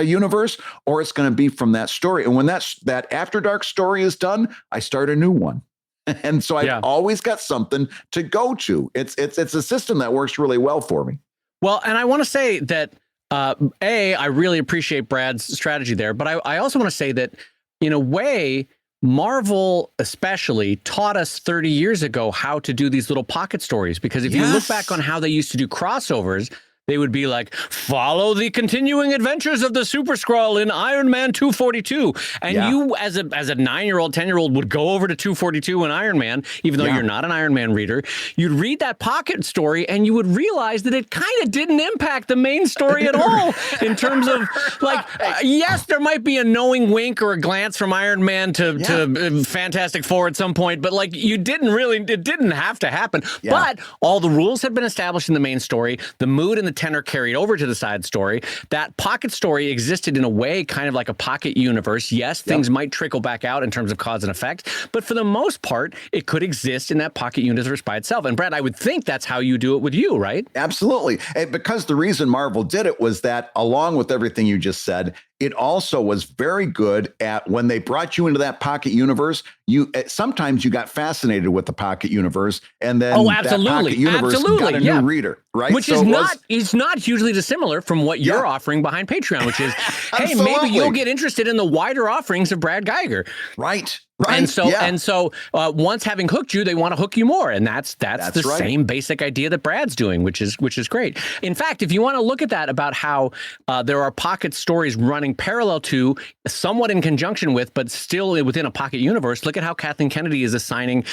Universe, or it's going to be from that story. And when that After Dark story is done, I start a new one. And so I've always got something to go to. It's a system that works really well for me. Well, and I want to say that, I really appreciate Brad's strategy there, but I also want to say that, in a way, Marvel especially taught us 30 years ago how to do these little pocket stories, because if you look back on how they used to do crossovers, they would be like, follow the continuing adventures of the Super Skrull in Iron Man 242. And you, as a 9-year-old, 10-year-old, would go over to 242 in Iron Man, even though you're not an Iron Man reader. You'd read that pocket story, and you would realize that it kind of didn't impact the main story at all, in terms of, like, yes, there might be a knowing wink or a glance from Iron Man to Fantastic Four at some point, but, like, it didn't have to happen. But all the rules had been established in the main story. The mood and the tenor carried over to the side story. That pocket story existed in a way kind of like a pocket universe. Yes, things might trickle back out in terms of cause and effect, but for the most part, it could exist in that pocket universe by itself. And Brad, I would think that's how you do it with you, right? Absolutely. And because the reason Marvel did it was that, along with everything you just said, it also was very good at, when they brought you into that pocket universe, sometimes you got fascinated with the pocket universe, and then that pocket universe got a new reader, right? Which is not hugely dissimilar from what you're offering behind Patreon, which is, hey, maybe you'll get interested in the wider offerings of Brad Guigar. Right. And so once having hooked you, they want to hook you more. And that's the same basic idea that Brad's doing, which is great. In fact, if you want to look at that, about how there are pocket stories running parallel to, somewhat in conjunction with, but still within a pocket universe, look at how Kathleen Kennedy is assigning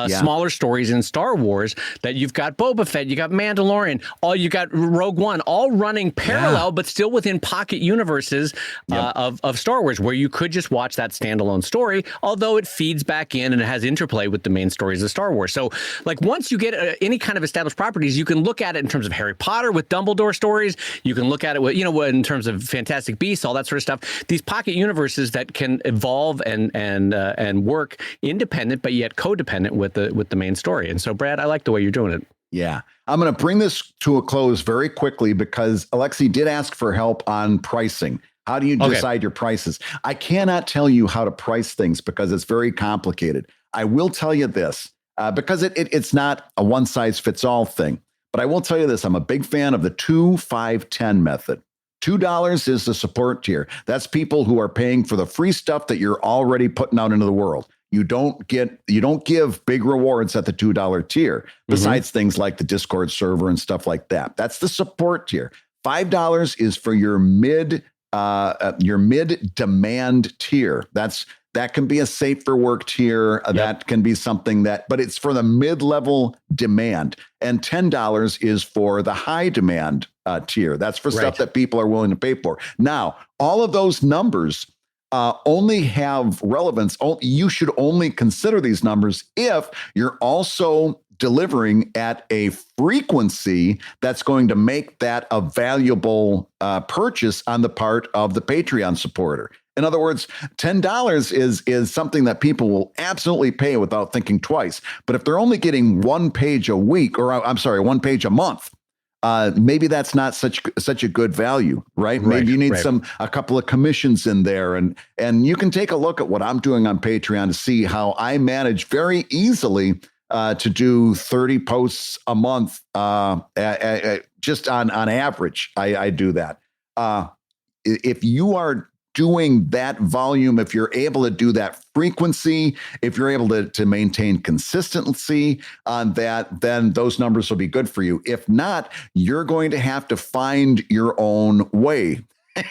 smaller stories in Star Wars, that you've got Boba Fett, you got Mandalorian, you got Rogue One, all running parallel, but still within pocket universes of Star Wars, where you could just watch that standalone story, although it feeds back in and it has interplay with the main stories of Star Wars. So, like, once you get any kind of established properties, you can look at it in terms of Harry Potter with Dumbledore stories. You can look at it with, in terms of Fantastic Beasts, all that sort of stuff. These pocket universes that can evolve and work independent, but yet codependent with the main story. And so, Brad, I like the way you're doing it. Yeah. I'm going to bring this to a close very quickly, because Alexi did ask for help on pricing. How do you decide your prices? I cannot tell you how to price things, because it's very complicated. I will tell you this, because it's not a one-size-fits-all thing. But I will tell you this, I'm a big fan of the 2-5-10 method. $2 is the support tier. That's people who are paying for the free stuff that you're already putting out into the world. You don't give big rewards at the $2 tier, besides things like the Discord server and stuff like that. That's the support tier. $5 is for your mid demand tier. That can be a safe for work tier. That can be something but it's for the mid-level demand. And $10 is for the high demand tier. That's for stuff that people are willing to pay for. Now, all of those numbers only have relevance. You should only consider these numbers if you're also delivering at a frequency that's going to make that a valuable purchase on the part of the Patreon supporter. In other words, $10 is something that people will absolutely pay without thinking twice. But if they're only getting one page a week, or I'm sorry, one page a month, maybe that's not such a good value, right? Maybe you need a couple of commissions in there, and you can take a look at what I'm doing on Patreon to see how I manage very easily to do 30 posts a month, just on average. I do that. If you are doing that volume, if you're able to do that frequency, if you're able to maintain consistency on that, then those numbers will be good for you. If not, you're going to have to find your own way.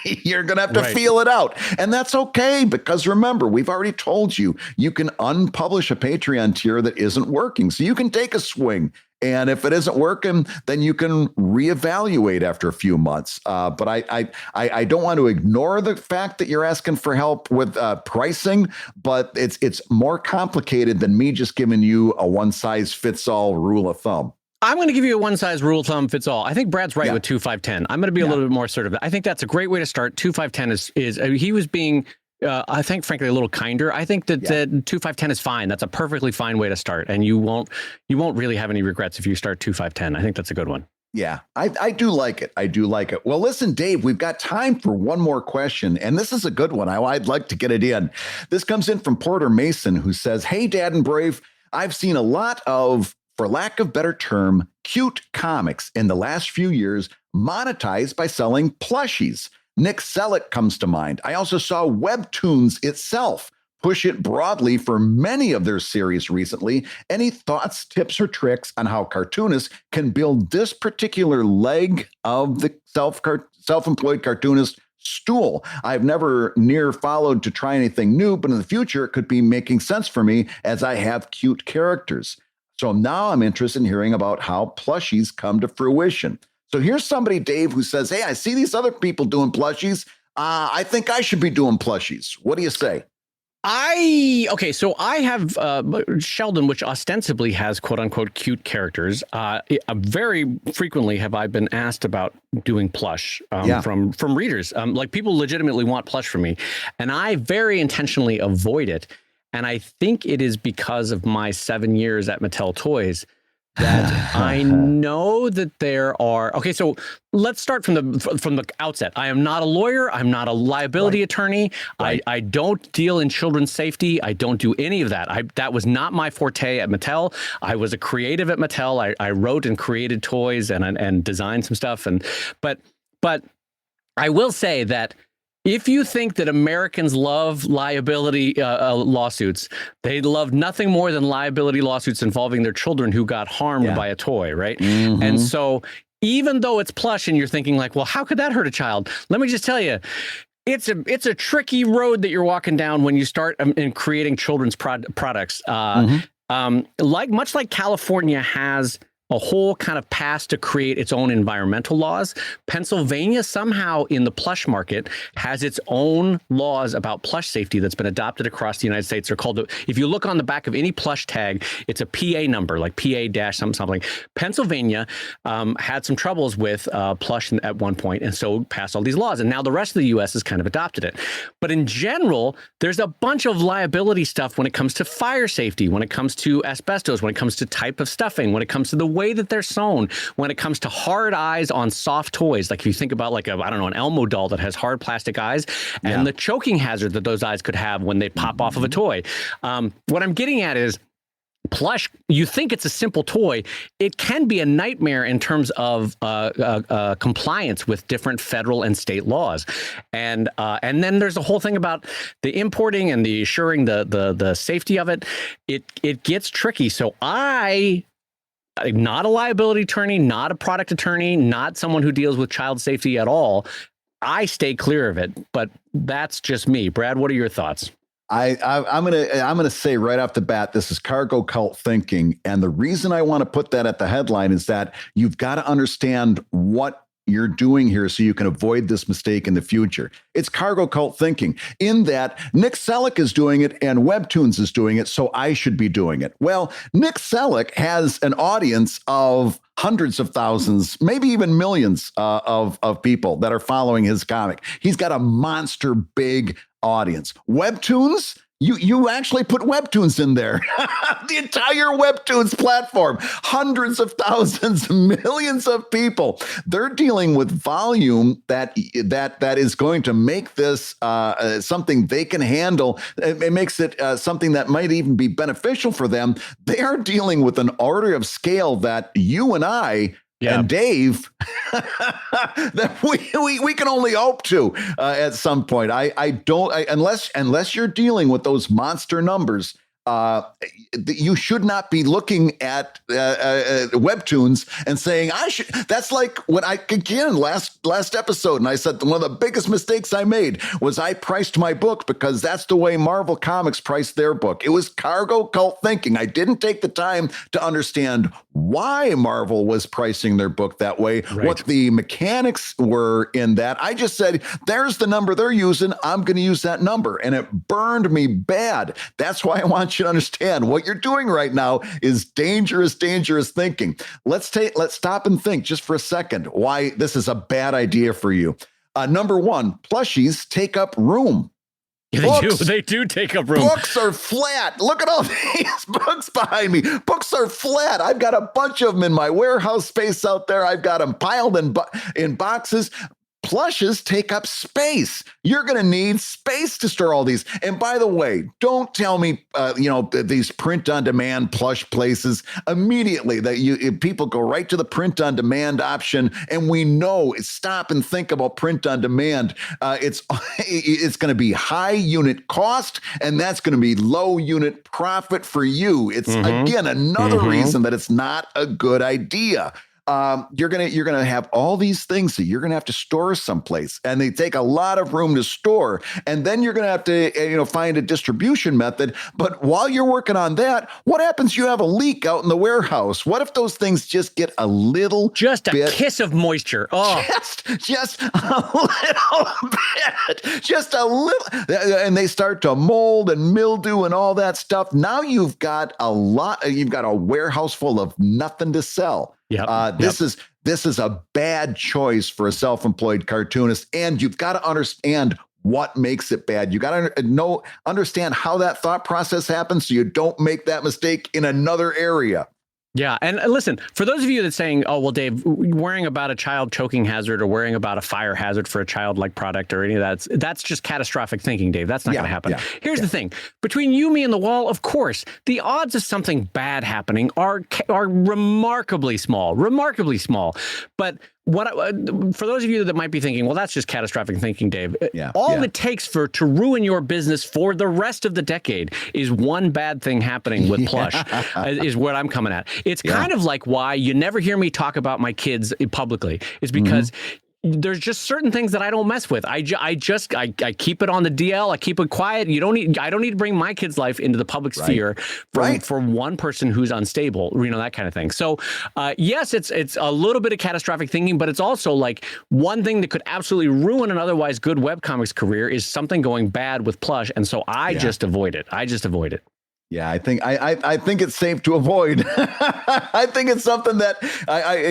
You're going to have to feel it out. And that's okay, because remember, we've already told you, you can unpublish a Patreon tier that isn't working. So you can take a swing. And if it isn't working, then you can reevaluate after a few months. But I don't want to ignore the fact that you're asking for help with pricing, but it's more complicated than me just giving you a one-size-fits-all rule of thumb. I'm going to give you a one-size rule of thumb fits all. I think Brad's right with 2, 5, 10. I'm going to be a little bit more assertive. I think that's a great way to start. 2, 5, 10 is he was being, I think, frankly, a little kinder. I think that 2, 5, 10 is fine. That's a perfectly fine way to start, and you won't really have any regrets if you start 2, 5, 10. I think that's a good one. Yeah, I do like it. I do like it. Well, listen, Dave, we've got time for one more question, and this is a good one. I'd like to get it in. This comes in from Porter Mason, who says, "Hey, Dad and Brave, I've seen a lot of, for lack of better term, cute comics in the last few years monetized by selling plushies. Nick Sellett comes to mind. I also saw Webtoons itself push it broadly for many of their series recently. Any thoughts, tips, or tricks on how cartoonists can build this particular leg of the self-employed cartoonist stool? I've never near followed to try anything new, but in the future, it could be making sense for me as I have cute characters. So now I'm interested in hearing about how plushies come to fruition." So here's somebody, Dave, who says, "Hey, I see these other people doing plushies. I think I should be doing plushies. What do you say?" So I have Sheldon, which ostensibly has quote unquote cute characters. Very frequently have I been asked about doing plush from readers. Like, people legitimately want plush from me, and I very intentionally avoid it. And I think it is because of my 7 years at Mattel Toys that I know that there are. Okay, so let's start from the outset. I am not a lawyer. I'm not a liability attorney. I don't deal in children's safety. I don't do any of that. That was not my forte at Mattel. I was a creative at Mattel. I wrote and created toys and designed some stuff. But I will say that if you think that Americans love liability lawsuits, they love nothing more than liability lawsuits involving their children who got harmed by a toy, right? Mm-hmm. And so even though it's plush and you're thinking like, well, how could that hurt a child? Let me just tell you, it's a tricky road that you're walking down when you start in creating children's products. Much like California has a whole kind of pass to create its own environmental laws, Pennsylvania somehow in the plush market has its own laws about plush safety that's been adopted across the United States. They're called, if you look on the back of any plush tag, it's a PA number, like PA- something. Pennsylvania had some troubles with plush at one point, and so passed all these laws. And now the rest of the U.S. has kind of adopted it. But in general, there's a bunch of liability stuff when it comes to fire safety, when it comes to asbestos, when it comes to type of stuffing, when it comes to the way that they're sewn, when it comes to hard eyes on soft toys. Like if you think about like an Elmo doll that has hard plastic eyes, and the choking hazard that those eyes could have when they pop off of a toy. What I'm getting at is, plush, you think it's a simple toy. It can be a nightmare in terms of compliance with different federal and state laws. And then there's a whole thing about the importing and the assuring the safety of it. It gets tricky. So I'm not a liability attorney, not a product attorney, not someone who deals with child safety at all. I stay clear of it, but that's just me. Brad, what are your thoughts? I'm gonna say right off the bat, this is cargo cult thinking, and the reason I want to put that at the headline is that you've got to understand what you're doing here so you can avoid this mistake in the future. It's cargo cult thinking, in that Nick Selleck is doing it and Webtoons is doing it, so I should be doing it. Well, Nick Selleck has an audience of hundreds of thousands, maybe even millions of people that are following his comic. He's got a monster big audience. Webtoons, you actually put Webtoons in there. The entire Webtoons platform, hundreds of thousands, millions of people. They're dealing with volume that is going to make this something they can handle. It makes it something that might even be beneficial for them. They are dealing with an order of scale that you and I and Dave, that we can only hope to at some point. I don't unless you're dealing with those monster numbers. You should not be looking at Webtoons and saying I should. That's like when last episode, and I said one of the biggest mistakes I made was I priced my book because that's the way Marvel Comics priced their book. It was cargo cult thinking. I didn't take the time to understand why Marvel was pricing their book that way, what the mechanics were in that. I just said, there's the number they're using. I'm going to use that number, and it burned me bad. That's why I want you to understand what you're doing right now is dangerous thinking. Let's stop and think just for a second why this is a bad idea for you. Number one, plushies take up room. Yeah, they do take up room. Books are flat. Look at all these books behind me. Books are flat. I've got a bunch of them in my warehouse space out there. I've got them piled in boxes. Plushes take up space. You're going to need space to store all these. And by the way, don't tell me, these print-on-demand plush places immediately that people go right to the print-on-demand option. And we know, stop and think about print-on-demand. It's going to be high unit cost, and that's going to be low unit profit for you. It's again another reason that it's not a good idea. You're gonna have all these things that you're gonna have to store someplace, and they take a lot of room to store. And then you're gonna have to find a distribution method. But while you're working on that, what happens? You have a leak out in the warehouse. What if those things just get a little, kiss of moisture? Oh, just a little bit, just a little, and they start to mold and mildew and all that stuff. Now you've got a warehouse full of nothing to sell. This is a bad choice for a self-employed cartoonist, and you've got to understand what makes it bad. You got to understand how that thought process happens so you don't make that mistake in another area. Yeah. And listen, for those of you that's saying, oh, well, Dave, worrying about a child choking hazard or worrying about a fire hazard for a childlike product or any of that's just catastrophic thinking, Dave. That's not going to happen. Here's the thing. Between you, me, and the wall, of course, the odds of something bad happening are remarkably small. But for those of you that might be thinking, well, that's just catastrophic thinking, Dave. All it takes to ruin your business for the rest of the decade is one bad thing happening with plush, is what I'm coming at. It's kind of like why you never hear me talk about my kids publicly, is because there's just certain things that I don't mess with. I keep it on the DL. I keep it quiet. I don't need to bring my kid's life into the public sphere for one person who's unstable, that kind of thing. So yes, it's a little bit of catastrophic thinking, but it's also like one thing that could absolutely ruin an otherwise good webcomics career is something going bad with plush. And so I just avoid it. Yeah, I think it's safe to avoid. I think it's something that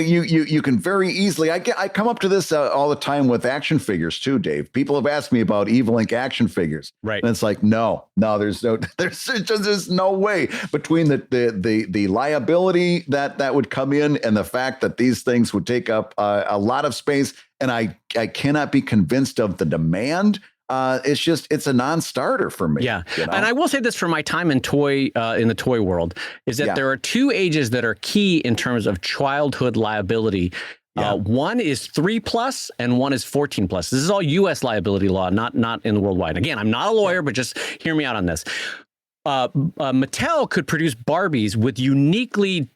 you can very easily. I come up to this all the time with action figures too, Dave. People have asked me about Evil Inc. action figures, right? And it's like, no, there's no way between the liability that would come in and the fact that these things would take up a lot of space, and I cannot be convinced of the demand. It's a non-starter for me. Yeah. And I will say this for my time in the toy world is that there are two ages that are key in terms of childhood liability. One is 3+ and one is 14+. This is all U.S. liability law, not in the worldwide. Again, I'm not a lawyer, but just hear me out on this. Mattel could produce Barbies with uniquely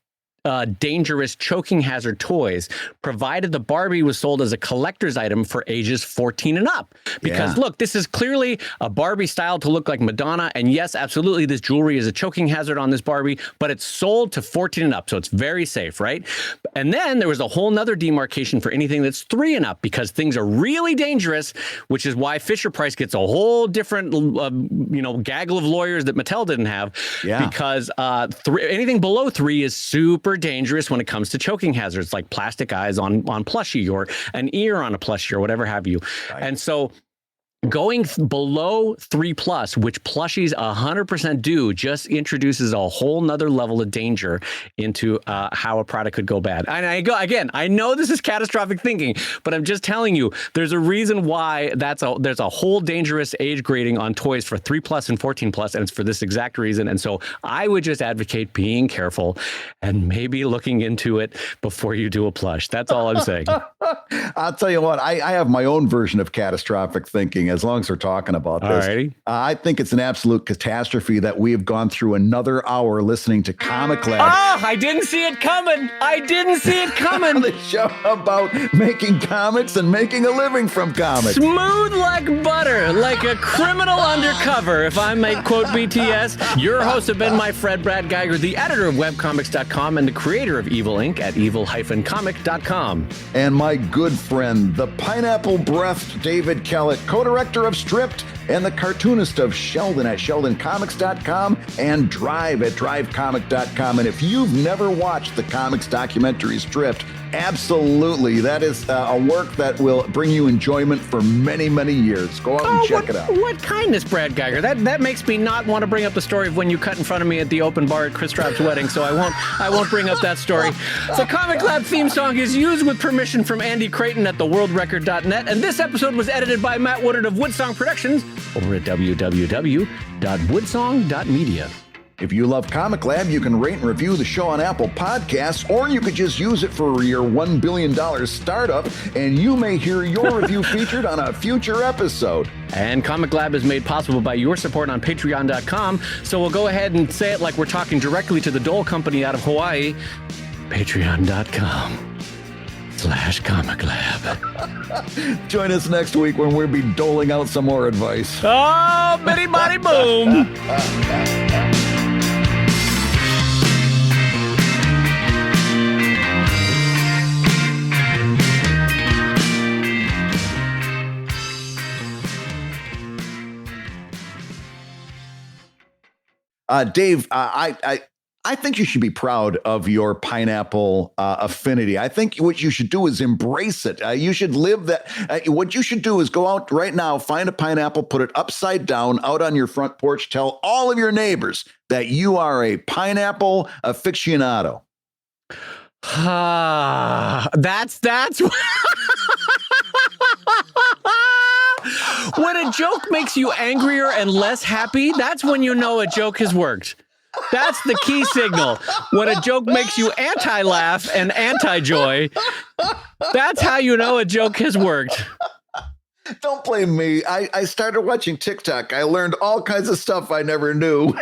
dangerous choking hazard toys, provided the Barbie was sold as a collector's item for ages 14 and up. Because look, this is clearly a Barbie style to look like Madonna. And yes, absolutely, this jewelry is a choking hazard on this Barbie, but it's sold to 14 and up. So it's very safe, right? And then there was a whole nother demarcation for anything that's 3 and up, because things are really dangerous, which is why Fisher-Price gets a whole different, gaggle of lawyers that Mattel didn't have. Yeah. Because anything below 3 is super dangerous when it comes to choking hazards, like plastic eyes on plushie, or an ear on a plushie, or whatever have you. Right. And so going below 3+, which plushies 100% do, just introduces a whole nother level of danger into how a product could go bad. And I know this is catastrophic thinking, but I'm just telling you, there's a reason why there's a whole dangerous age grading on toys for 3+ and 14+, and it's for this exact reason. And so I would just advocate being careful and maybe looking into it before you do a plush. That's all I'm saying. I'll tell you what, I have my own version of catastrophic thinking, as long as we're talking about this. Alrighty. I think it's an absolute catastrophe that we have gone through another hour listening to ComicLab. Oh, I didn't see it coming. The show about making comics and making a living from comics. Smooth like butter, like a criminal undercover, if I may quote BTS. Your hosts have been my friend Brad Geiger, the editor of webcomics.com and the creator of Evil Inc. at evil-comic.com. And my good friend, the pineapple-breathed David Kellett, co-director of Stripped and the cartoonist of Sheldon at sheldoncomics.com and Drive at drivecomic.com. And if you've never watched the comics documentary Stripped, absolutely, that is a work that will bring you enjoyment for many, many years. Go out and check it out. What kindness, Brad Geiger. That makes me not want to bring up the story of when you cut in front of me at the open bar at Chris Straub's wedding, so I won't bring up that story. The ComicLab theme song is used with permission from Andy Creighton at theworldrecord.net, and this episode was edited by Matt Woodard of Woodsong Productions over at www.woodsong.media. If you love ComicLab, you can rate and review the show on Apple Podcasts, or you could just use it for your $1 billion startup, and you may hear your review featured on a future episode. And ComicLab is made possible by your support on patreon.com, so we'll go ahead and say it like we're talking directly to the Dole Company out of Hawaii. Patreon.com/ComicLab. Join us next week when we'll be doling out some more advice. Oh, bitty body boom! Dave, I think you should be proud of your pineapple affinity. I think what you should do is embrace it. You should live that. What you should do is go out right now, find a pineapple, put it upside down out on your front porch. Tell all of your neighbors that you are a pineapple aficionado. That's when a joke makes you angrier and less happy, that's when you know a joke has worked. That's the key signal. When a joke makes you anti-laugh and anti-joy, that's how you know a joke has worked. Don't blame me. I started watching TikTok. I learned all kinds of stuff I never knew.